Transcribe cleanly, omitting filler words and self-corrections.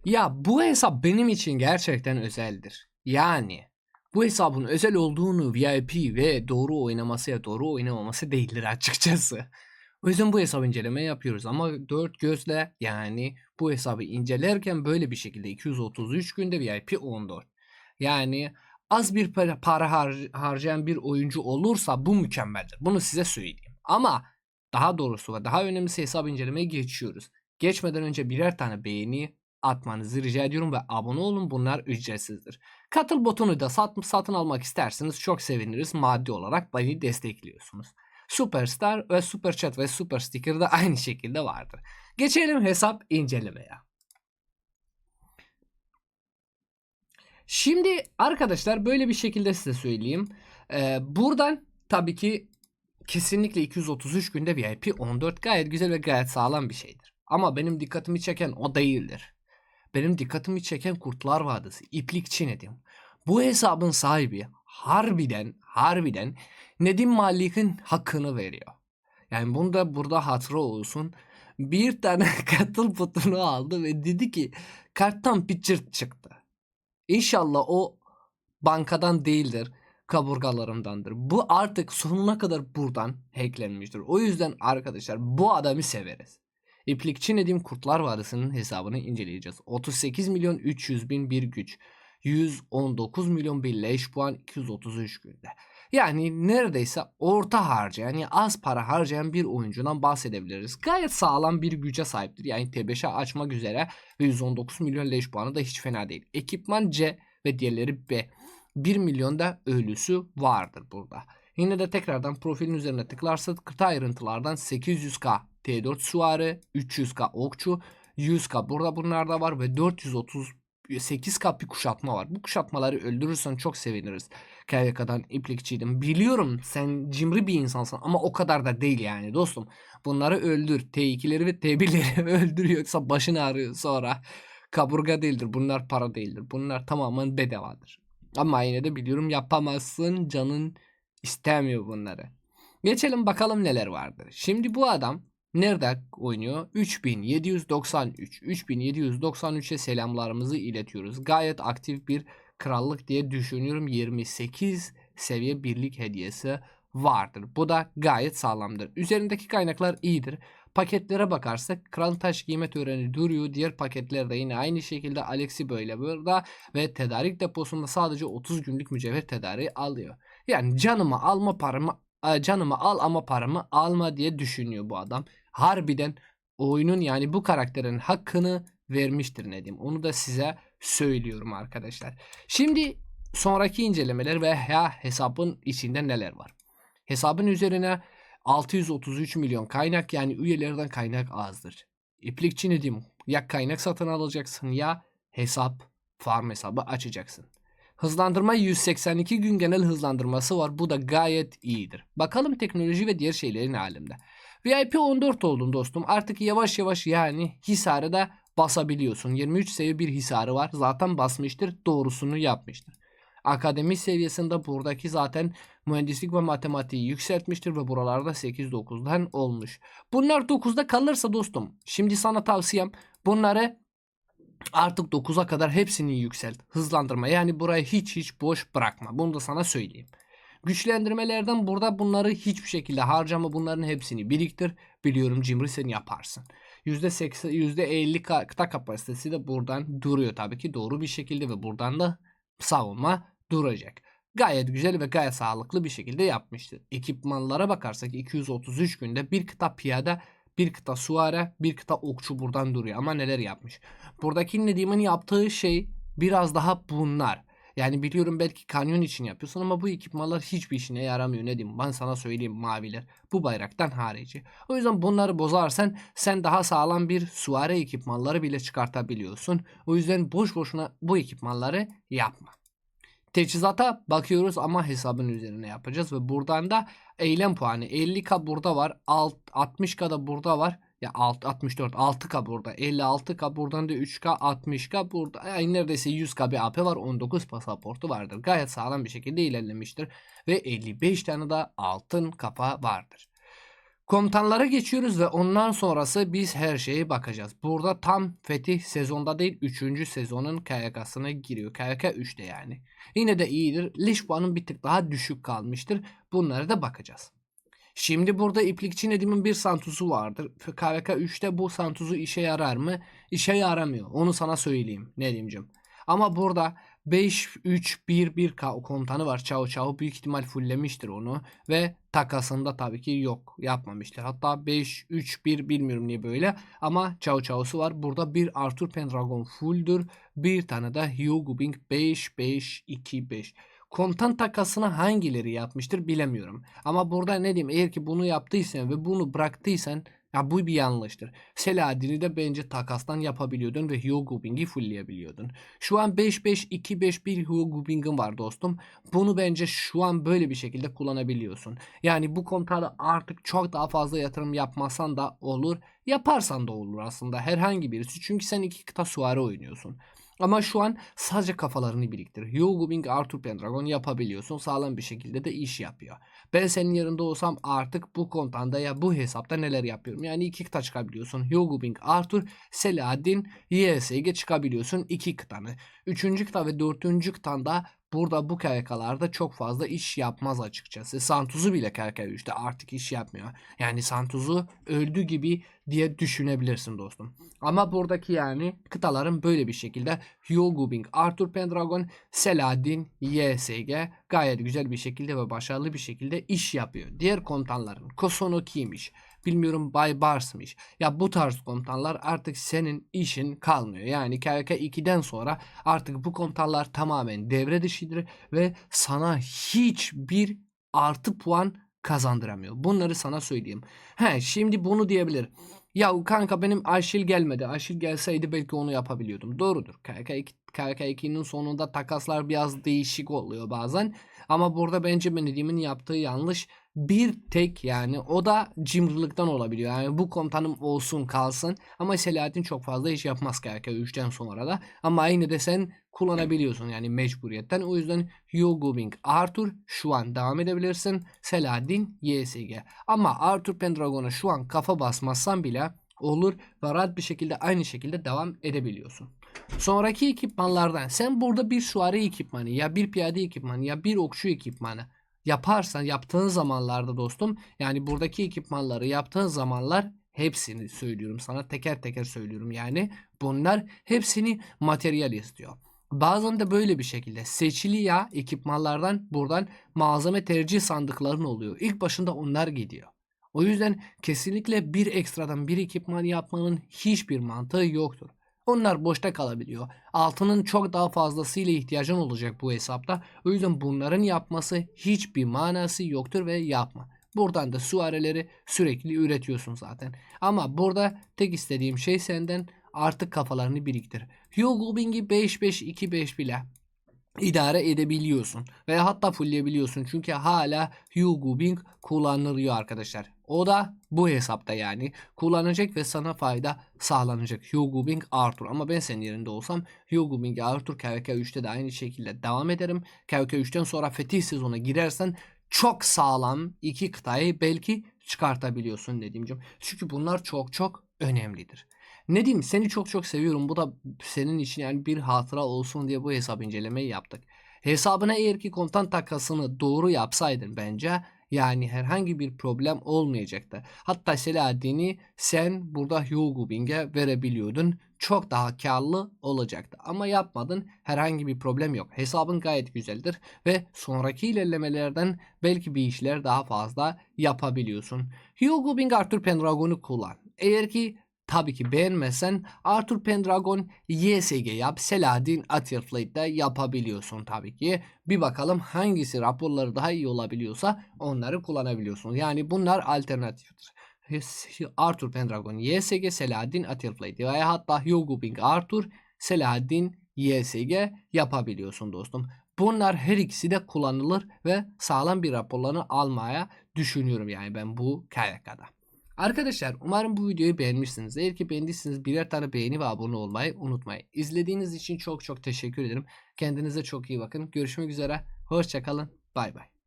Ya bu hesap benim için gerçekten özeldir. Yani bu hesabın özel olduğunu VIP ve doğru oynaması ya doğru oynamaması değildir açıkçası. O yüzden bu hesabı inceleme yapıyoruz ama dört gözle yani bu hesabı incelerken böyle bir şekilde 233 günde VIP 14. Yani az bir para harcayan bir oyuncu olursa bu mükemmeldir. Bunu size söyleyeyim. Ama daha doğrusu ve daha önemlisi hesap incelemeye geçiyoruz. Geçmeden önce birer tane beğeni atmanızı rica ediyorum ve abone olun, bunlar ücretsizdir. Katıl butonu da satın almak isterseniz çok seviniriz. Maddi olarak beni destekliyorsunuz. Superstar ve Super Chat ve Super Sticker de aynı şekilde vardır. Geçelim hesap incelemeye. Şimdi arkadaşlar böyle bir şekilde size söyleyeyim. Buradan tabii ki kesinlikle 233 günde VIP 14 gayet güzel ve gayet sağlam bir şeydir. Ama benim dikkatimi çeken o değildir. Benim dikkatimi çeken Kurtlar Vadisi, İplikçi Nedim. Bu hesabın sahibi harbiden Nedim Malik'in hakkını veriyor. Yani bunda burada hatıra olsun. Bir tane katıl butonu aldı ve dedi ki karttan picture çıktı. İnşallah o bankadan değildir, kaburgalarımdandır. Bu artık sonuna kadar buradan hacklenmiştir. O yüzden arkadaşlar bu adamı severiz. İplikçi Nedim Kurtlar Vadisi'nin hesabını inceleyeceğiz. 38 milyon 300 bin bir güç. 119 milyon bir leş puan 233 günde. Yani neredeyse orta harcayan yani az para harcayan bir oyuncudan bahsedebiliriz. Gayet sağlam bir güce sahiptir. Yani T5'e açmak üzere ve 119 milyon leş puanı da hiç fena değil. Ekipman C ve diğerleri B. 1 milyonda ölüsü vardır burada. Yine de tekrardan profilin üzerine tıklarsak kıta ayrıntılardan 800k T4 süvari, 300k okçu, 100k burada bunlarda var ve 438k bir kuşatma var. Bu kuşatmaları öldürürsen çok seviniriz. KYK'dan iplikçiydim. Biliyorum sen cimri bir insansın ama o kadar da değil yani dostum. Bunları öldür. T2'leri ve T1'leri öldür yoksa başın ağrıyor sonra. Kaburga değildir. Bunlar para değildir. Bunlar tamamen bedavadır. Ama yine de biliyorum yapamazsın. Canın istemiyor bunları. Geçelim bakalım neler vardır. Şimdi bu adam nerede oynuyor? 3793. 3793'e selamlarımızı iletiyoruz. Gayet aktif bir krallık diye düşünüyorum. 28 seviye birlik hediyesi vardır. Bu da gayet sağlamdır. Üzerindeki kaynaklar iyidir. Paketlere bakarsak Kral Taş Giyme Töreni duruyor. Diğer paketlerde yine aynı şekilde Alexi böyle burada ve tedarik deposunda sadece 30 günlük mücevher tedariği alıyor. Yani canımı al ama paramı alma diye düşünüyor bu adam. Harbiden oyunun yani bu karakterin hakkını vermiştir Nedim. Onu da size söylüyorum arkadaşlar. Şimdi sonraki incelemeler ve hesabın içinde neler var? Hesabın üzerine 633 milyon kaynak yani üyelerden kaynak azdır. İplikçi Nedim ya kaynak satın alacaksın ya farm hesabı açacaksın. Hızlandırma 182 gün genel hızlandırması var. Bu da gayet iyidir. Bakalım teknoloji ve diğer şeylerin halinde. VIP 14 oldun dostum. Artık yavaş yavaş yani hisarı da basabiliyorsun. 23 seviye bir hisarı var. Zaten basmıştır. Doğrusunu yapmıştır. Akademi seviyesinde buradaki zaten mühendislik ve matematiği yükseltmiştir ve buralarda 8-9'dan olmuş. Bunlar 9'da kalırsa dostum. Şimdi sana tavsiyem bunları artık 9'a kadar hepsini yükselt. Hızlandırma yani burayı hiç boş bırakma. Bunu da sana söyleyeyim. Güçlendirmelerden burada bunları hiçbir şekilde harcama, bunların hepsini biriktir. Biliyorum cimri sen yaparsın. %80, %50 kıta kapasitesi de buradan duruyor tabii ki doğru bir şekilde ve buradan da savunma duracak. Gayet güzel ve gayet sağlıklı bir şekilde yapmıştır. Ekipmanlara bakarsak 233 günde bir kıta piyade, bir kıta süvari, bir kıta okçu buradan duruyor. Ama neler yapmış? Buradaki Nedim'in yaptığı şey biraz daha bunlar. Yani biliyorum belki kanyon için yapıyorsun ama bu ekipmanlar hiçbir işine yaramıyor Nedim. Ben sana söyleyeyim maviler. Bu bayraktan harici. O yüzden bunları bozarsan sen daha sağlam bir süvari ekipmanları bile çıkartabiliyorsun. O yüzden boş boşuna bu ekipmanları yapma. Teçhizata bakıyoruz ama hesabın üzerine yapacağız ve buradan da eylem puanı 50k burada var. 60k da burada var. Ya 64 6k burada 56k buradan da 3k 60k burada yani neredeyse 100k bir AP var, 19 pasaportu vardır. Gayet sağlam bir şekilde ilerlemiştir ve 55 tane de altın kafa vardır. Komutanlara geçiyoruz ve ondan sonrası biz her şeye bakacağız. Burada tam Fetih sezonda değil 3. sezonun KYK'sına giriyor. KYK 3'te yani. Yine de iyidir. Leş puanın bir tık daha düşük kalmıştır. Bunlara da bakacağız. Şimdi burada İplikçi Nedim'in bir Santus'u vardır. KVK 3'te bu Santus'u işe yarar mı? İşe yaramıyor. Onu sana söyleyeyim Nedim'cim. Ama burada 5-3-1-1 komutanı var. Çao Çao büyük ihtimal fulllemiştir onu. Ve takasında tabii ki yok. Yapmamıştır. Hatta 5-3-1 bilmiyorum niye böyle. Ama Çao Çao'su var. Burada bir Arthur Pendragon fulldür. Bir tane de Hugo Bing 5-5-2-5. Komutan takasını hangileri yapmıştır bilemiyorum. Ama burada ne diyeyim, eğer ki bunu yaptıysan ve bunu bıraktıysan ya bu bir yanlıştır. Selahaddin'i de bence takastan yapabiliyordun ve Hugo Bing'i fullleyebiliyordun. Şu an 5-5-2-5-1 Hugo Bing'in var dostum. Bunu bence şu an böyle bir şekilde kullanabiliyorsun. Yani bu komutada artık çok daha fazla yatırım yapmasan da olur. Yaparsan da olur aslında herhangi birisi. Çünkü sen iki kıta süvari oynuyorsun. Ama şu an sadece kafalarını biriktir. Hugo Bing, Arthur Pendragon yapabiliyorsun. Sağlam bir şekilde de iş yapıyor. Ben senin yerinde olsam artık bu kontanda ya bu hesapta neler yapıyorum. Yani iki kıta çıkabiliyorsun. Hugo Bing, Arthur, Selahaddin, YSG çıkabiliyorsun. İki kıtanı. Üçüncü kıta ve dördüncü kıtanda burada bu KYK'larda çok fazla iş yapmaz açıkçası. Santuzu bile KYK3'te artık iş yapmıyor. Yani Santuzu öldü gibi diye düşünebilirsin dostum. Ama buradaki yani kıtaların böyle bir şekilde Hugo Bing, Arthur Pendragon, Selahaddin, YSG gayet güzel bir şekilde ve başarılı bir şekilde iş yapıyor. Diğer komutanların Kosonoki'ymiş, bilmiyorum Bay Bars'mış. Ya bu tarz komutanlar artık senin işin kalmıyor. Yani KVK 2'den sonra artık bu komutanlar tamamen devre dışıdır ve sana hiçbir artı puan kazandıramıyor. Bunları sana söyleyeyim. Şimdi bunu diyebilir. Ya kanka benim Aşil gelmedi. Aşil gelseydi belki onu yapabiliyordum. Doğrudur. KK2'nin sonunda takaslar biraz değişik oluyor bazen. Ama burada bence Benedim'in yaptığı yanlış bir tek, yani o da cimrilikten olabiliyor. Yani bu komutanım olsun kalsın. Ama Selahattin çok fazla iş yapmaz KK3'ten sonra da. Ama yine de sen kullanabiliyorsun yani mecburiyetten. O yüzden Hugo Bing, Arthur şu an devam edebilirsin. Selahattin, YSG. Ama Arthur Pendragon'a şu an kafa basmazsan bile olur ve rahat bir şekilde aynı şekilde devam edebiliyorsun. Sonraki ekipmanlardan sen burada bir süvari ekipmanı ya bir piyade ekipmanı ya bir okçu ekipmanı yaparsan, yaptığın zamanlarda dostum, yani buradaki ekipmanları yaptığın zamanlar hepsini söylüyorum sana, teker teker söylüyorum, yani bunlar hepsini materyal istiyor. Bazen de böyle bir şekilde seçili ya ekipmanlardan buradan malzeme tercih sandıkların oluyor. İlk başında onlar gidiyor. O yüzden kesinlikle bir ekstradan bir ekipman yapmanın hiçbir mantığı yoktur. Onlar boşta kalabiliyor. Altının çok daha fazlasıyla ihtiyacın olacak bu hesapta. O yüzden bunların yapması hiçbir manası yoktur ve yapma. Buradan da süvarileri sürekli üretiyorsun zaten. Ama burada tek istediğim şey senden artık kafalarını biriktir. Hugo Bing'i 5-5-2-5 bile idare edebiliyorsun veya hatta fullleyebiliyorsun çünkü hala Hugo Bing kullanılıyor arkadaşlar. O da bu hesapta yani kullanacak ve sana fayda sağlanacak. Hugo Bing, Arthur, ama ben senin yerinde olsam Hugo Bing, Arthur KVK 3'te de aynı şekilde devam ederim. KVK 3'ten sonra fetih sezona girersen çok sağlam iki kıtayı belki çıkartabiliyorsun dediğimcim. Çünkü bunlar çok çok önemlidir. Ne diyeyim, seni çok çok seviyorum. Bu da senin için yani bir hatıra olsun diye bu hesap incelemeyi yaptık. Hesabına eğer ki kontan takasını doğru yapsaydın bence yani herhangi bir problem olmayacaktı. Hatta Selahaddin'i sen burada Hugo Bing'e verebiliyordun. Çok daha karlı olacaktı. Ama yapmadın. Herhangi bir problem yok. Hesabın gayet güzeldir ve sonraki ilerlemelerden belki bir işler daha fazla yapabiliyorsun. Hugo Bing, Arthur Pendragon'u kullan. Eğer ki tabii ki beğenmezsen Arthur Pendragon YSG yap. Selahaddin Atterflate'de yapabiliyorsun tabii ki. Bir bakalım hangisi raporları daha iyi olabiliyorsa onları kullanabiliyorsun. Yani bunlar alternatiftir. Arthur Pendragon YSG, Selahaddin Atterflate veya hatta Hugo Bing Arthur, Selahaddin YSG yapabiliyorsun dostum. Bunlar her ikisi de kullanılır ve sağlam bir raporlarını almaya düşünüyorum yani ben bu KYK'da. Arkadaşlar umarım bu videoyu beğenmişsiniz. Eğer ki beğendiyseniz birer tane beğeni ve abone olmayı unutmayın. İzlediğiniz için çok çok teşekkür ederim. Kendinize çok iyi bakın. Görüşmek üzere. Hoşça kalın. Bay bay.